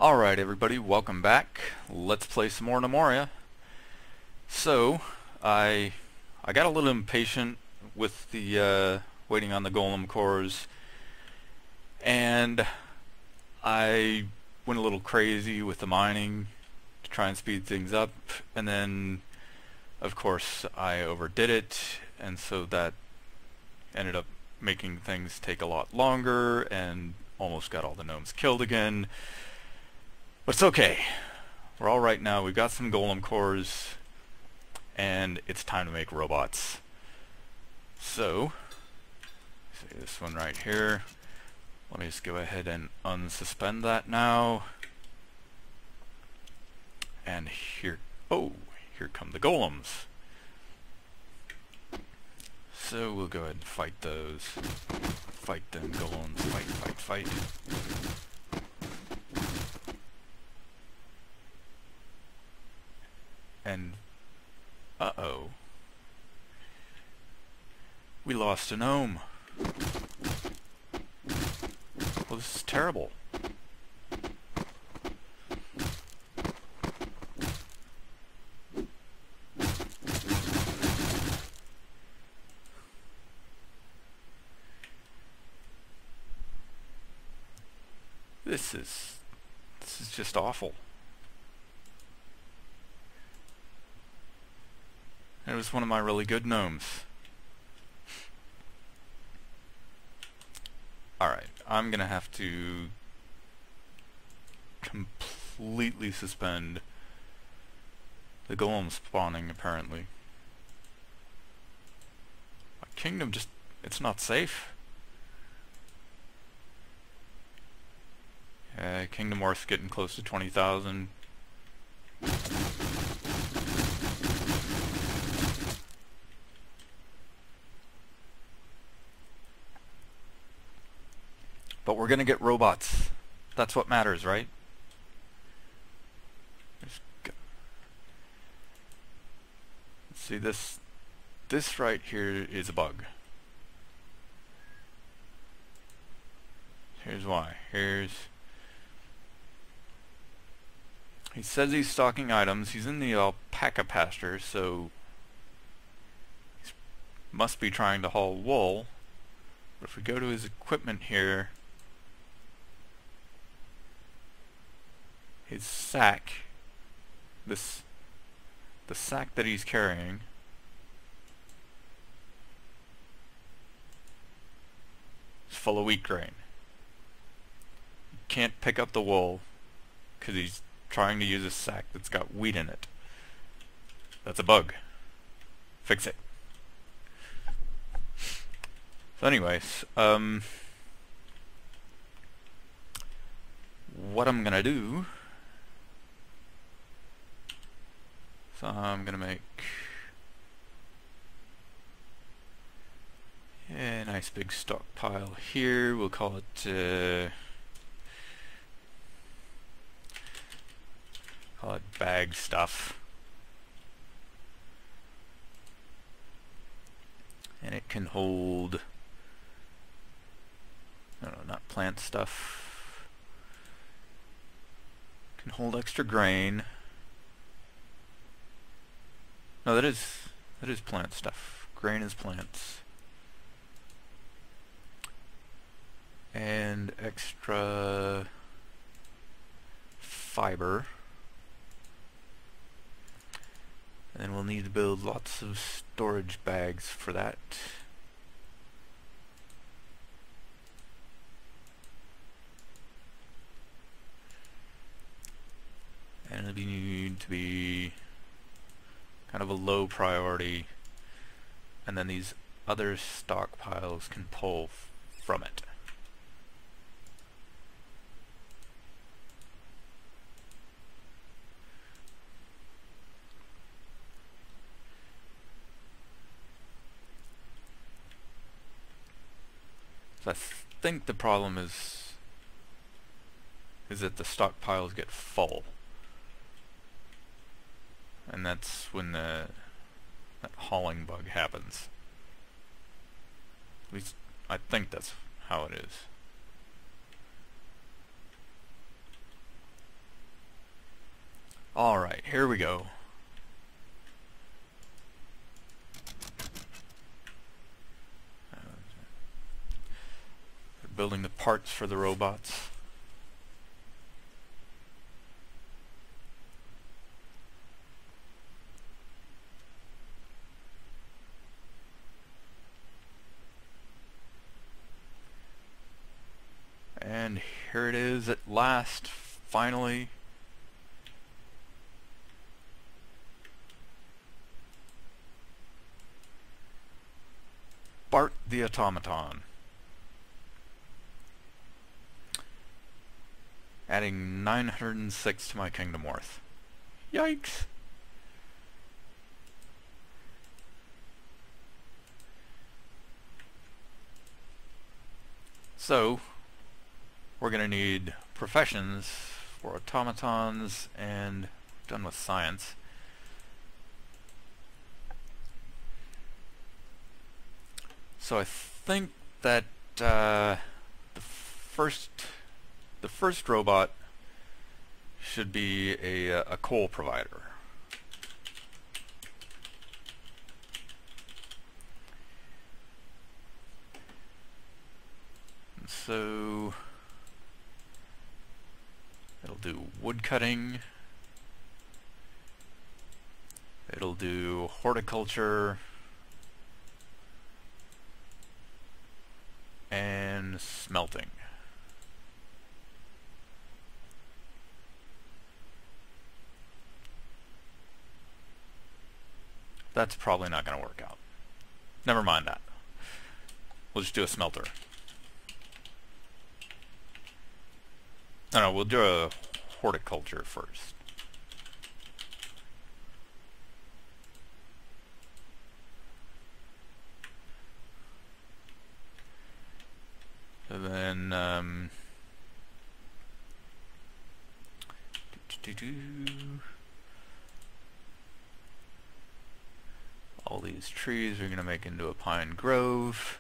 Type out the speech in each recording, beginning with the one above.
Alright everybody, welcome back. Let's play some more Gnomoria. So, I got a little impatient with the waiting on the golem cores, and I went a little crazy with the mining to try and speed things up, and then of course I overdid it, and so that ended up making things take a lot longer and almost got all the gnomes killed again. But it's okay. We're all right now. We've got some golem cores, and it's time to make robots. So, say this one right here. Let me just go ahead and unsuspend that now. And here come the golems. So we'll go ahead and fight those. Fight them golems. Fight. And, uh-oh. We lost a gnome. Well, this is terrible. This is just awful. It was one of my really good gnomes. Alright, I'm gonna have to completely suspend the golem spawning, apparently. My kingdom just, it's not safe. Kingdom worth's getting close to 20,000. But we're gonna get robots. That's what matters, right? See, this right here is a bug. Here's why. He says he's stocking items. He's in the alpaca pasture, so he must be trying to haul wool. But if we go to his equipment here, his sack, the sack that he's carrying, is full of wheat grain. You can't pick up the wool because he's trying to use a sack that's got wheat in it. That's a bug. Fix it. So anyways, what I'm gonna do, so I'm gonna make a nice big stockpile here. We'll call it bag stuff, and it can hold, no, not plant stuff, can hold extra grain. No, that is plant stuff. Grain is plants. And extra fiber. And then we'll need to build lots of storage bags for that. And it'll need to be kind of a low priority, and then these other stockpiles can pull from it. So I think the problem is that the stockpiles get full, and that's when that hauling bug happens. At least I think that's how it is. Alright, here we go. They're building the parts for the robots. And here it is at last, finally. Bart the Automaton. Adding 906 to my kingdom worth. Yikes! So, we're going to need professions for automatons and done with science. So I think that the first robot should be a coal provider. And so it'll do wood cutting, it'll do horticulture, and smelting. That's probably not going to work out. Never mind that. We'll just do a smelter. No, we'll do a horticulture first. So then, all these trees are going to make into a pine grove.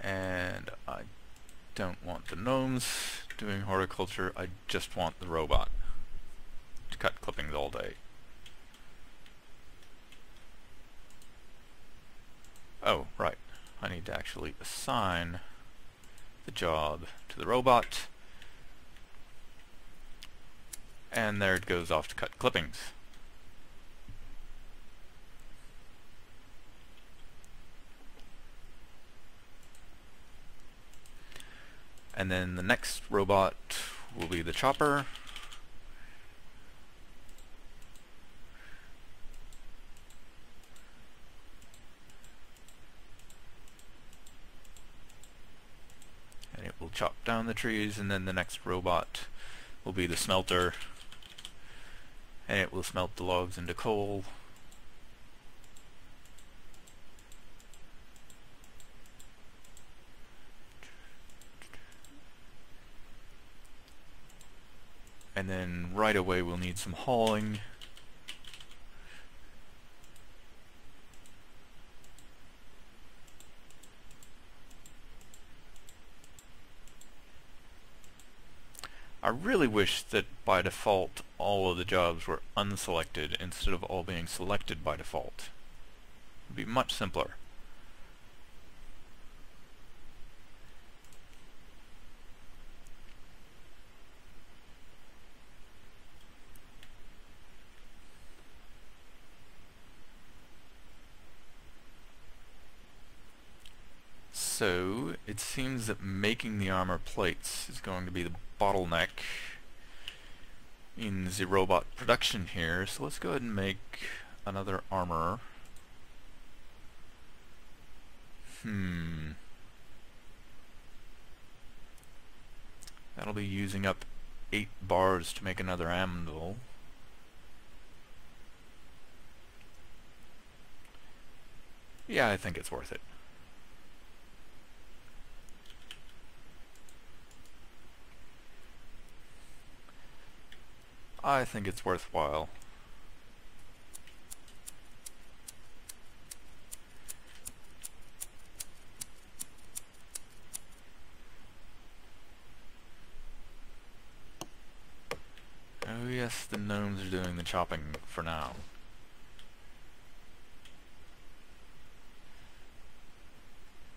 And I don't want the gnomes doing horticulture, I just want the robot to cut clippings all day. Oh, right. I need to actually assign the job to the robot. And there it goes off to cut clippings. And then the next robot will be the chopper. And it will chop down the trees, and then the next robot will be the smelter. And it will smelt the logs into coal. And then right away we'll need some hauling. I really wish that by default all of the jobs were unselected instead of all being selected by default. It would be much simpler. So, it seems that making the armor plates is going to be the bottleneck in the robot production here, so let's go ahead and make another armor. That'll be using up 8 bars to make another anvil. Yeah, I think it's worth it. I think it's worthwhile. Oh yes, the gnomes are doing the chopping for now.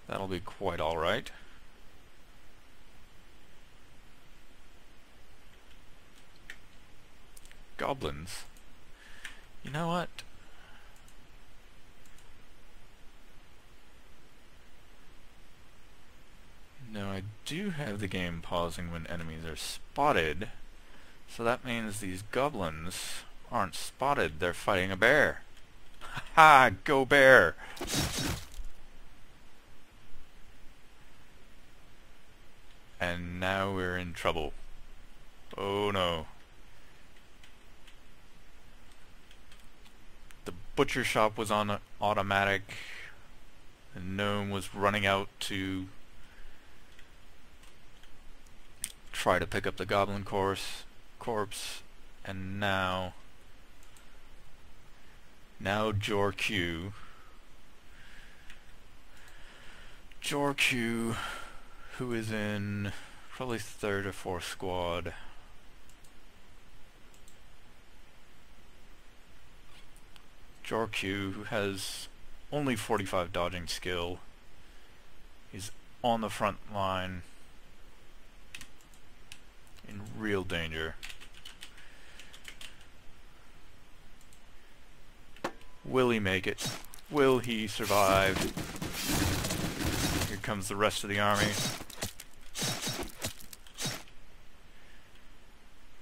That'll be quite alright. Goblins. You know what? No, I do have the game pausing when enemies are spotted, so that means these goblins aren't spotted, they're fighting a bear. Ha! Go bear! And now we're in trouble. Oh no. The butcher shop was on automatic. The gnome was running out to try to pick up the goblin corpse, and now Jorq, who is in probably 3rd or 4th squad. Jorq, who has only 45 dodging skill, is on the front line, in real danger. Will he make it? Will he survive? Here comes the rest of the army.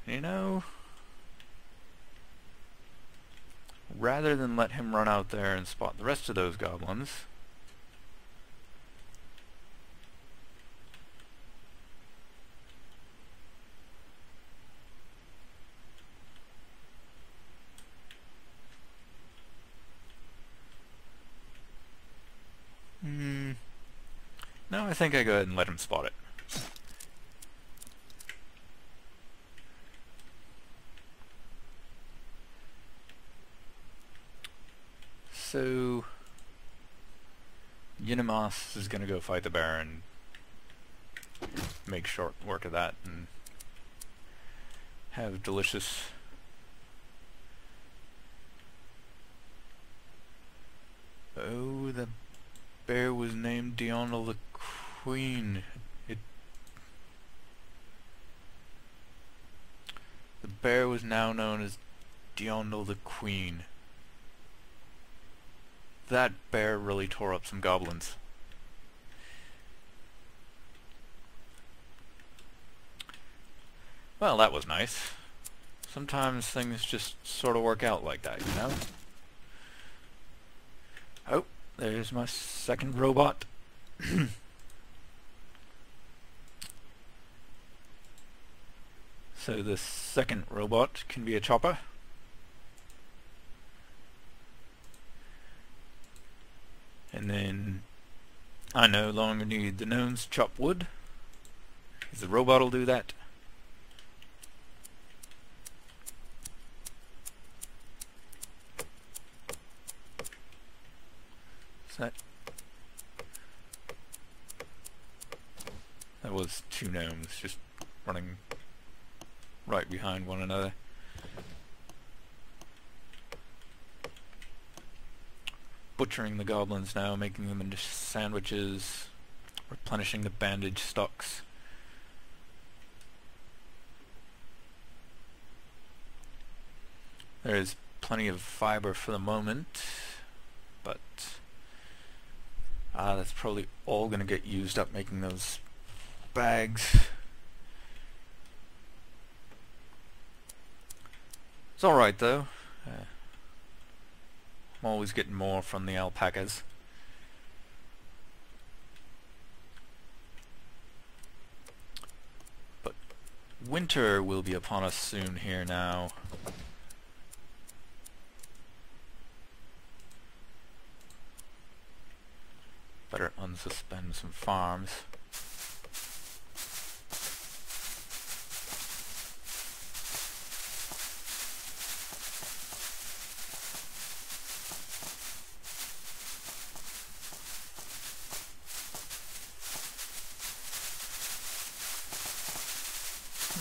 You know, rather than let him run out there and spot the rest of those goblins, no, I think I go ahead and let him spot it. So Gnomoria is going to go fight the bear and make short work of that and have delicious Oh, the bear was named Diona the Queen. The bear was now known as Diona the Queen. That bear really tore up some goblins. Well, that was nice. Sometimes things just sort of work out like that, you know? Oh, there's my second robot. So the second robot can be a chopper. And then I no longer need the gnomes to chop wood, because the robot will do that. So that was two gnomes just running right behind one another. Butchering the goblins now, making them into sandwiches, replenishing the bandage stocks. There's plenty of fiber for the moment, but that's probably all going to get used up making those bags. It's alright though. I'm always getting more from the alpacas. But winter will be upon us soon here now. Better unsuspend some farms.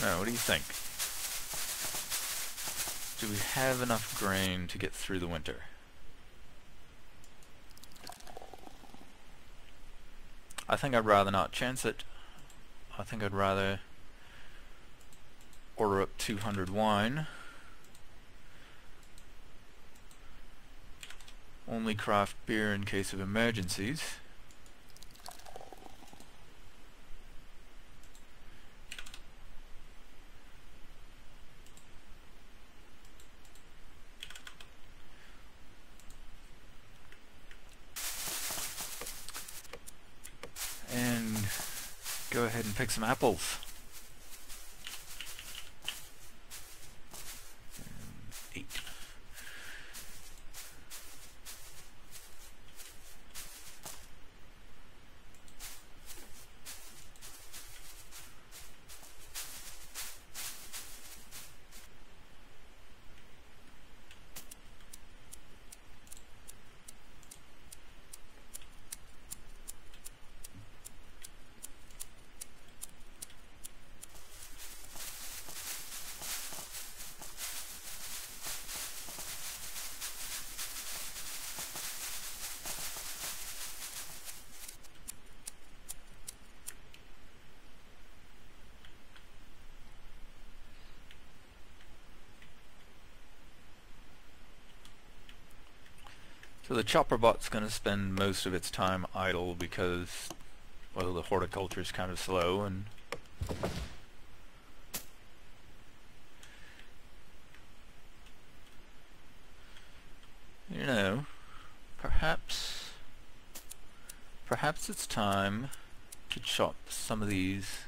Now, what do you think? do we have enough grain to get through the winter? I think I'd rather not chance it. I think I'd rather order up 200 wine. Only craft beer in case of emergencies. And go ahead and pick some apples. 8. So the chopper bot's going to spend most of its time idle because, well, the horticulture is kind of slow, and you know, perhaps it's time to chop some of these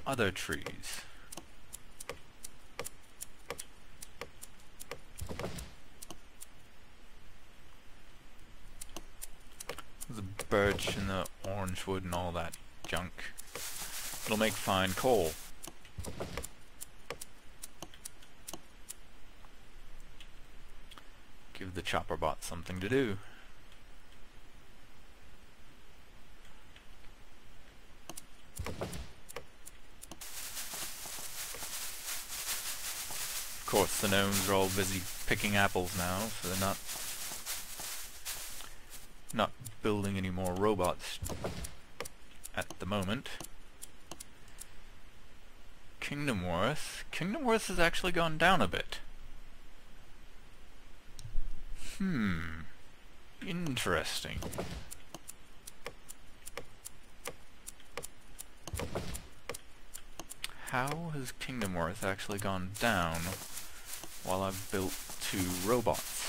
other trees. The birch and the orange wood and all that junk. It'll make fine coal. Give the chopper bot something to do. Of course, the gnomes are all busy picking apples now, so they're not building any more robots at the moment. Kingdom worth has actually gone down a bit. Interesting. How has kingdom worth actually gone down while I've built 2 robots?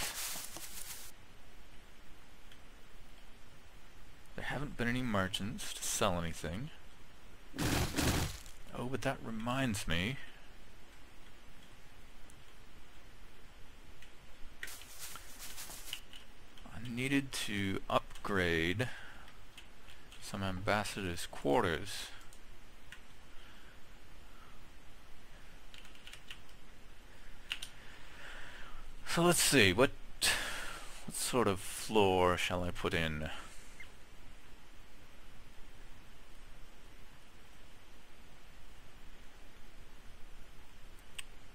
There haven't been any merchants to sell anything. Oh, but that reminds me. I needed to upgrade some ambassadors' quarters. So let's see, what sort of floor shall I put in?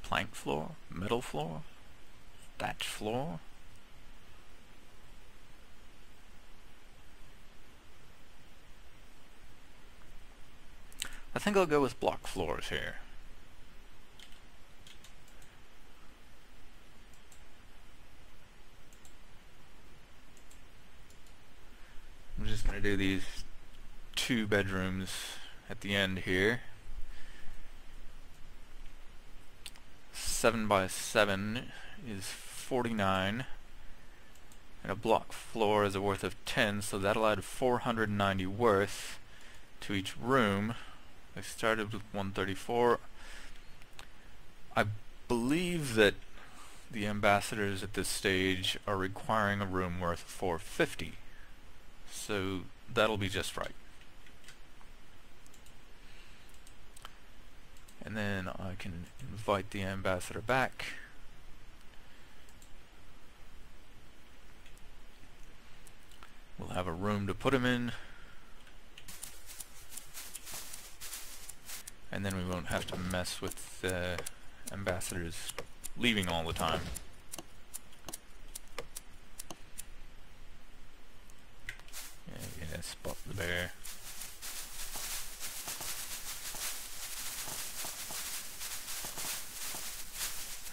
Plank floor, metal floor, thatch floor. I think I'll go with block floors here. I'm just going to do these 2 bedrooms at the end here. 7 by 7 is 49, and a block floor is a worth of 10, so that'll add 490 worth to each room. I started with 134. I believe that the ambassadors at this stage are requiring a room worth 450, so that'll be just right. And then I can invite the ambassador back. We'll have a room to put him in. And then we won't have to mess with ambassadors leaving all the time. Yeah, spot the bear.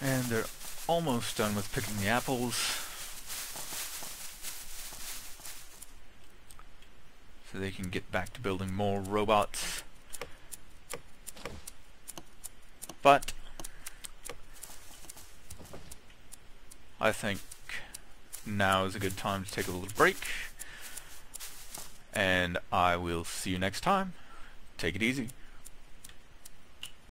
And they're almost done with picking the apples. So they can get back to building more robots. But I think now is a good time to take a little break. And I will see you next time. Take it easy.